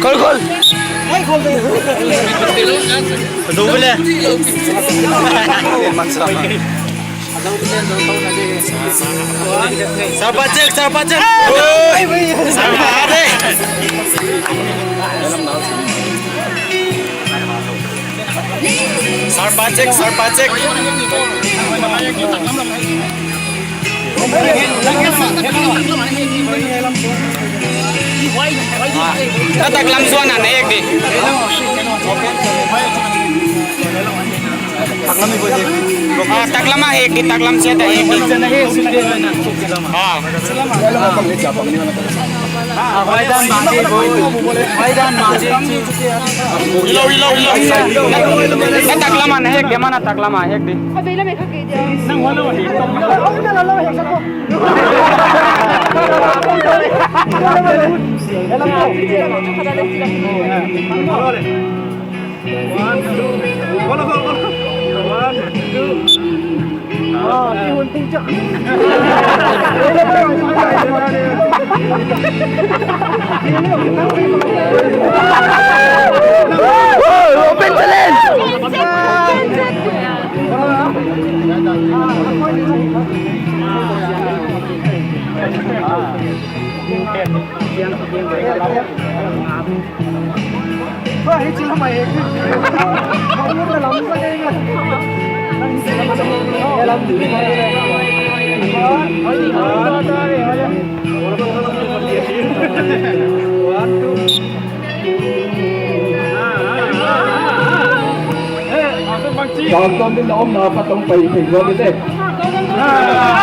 Call, call. Double ya. Sahabat cek. Sahabat cek. Taklam suana naik di. Taklam ek di taklam siya dah ek. Hilau. Taklam ek di mana taklam ek di. Open challenge. Còn con đến đó mà phát trong 4 ถึง rồi đấy.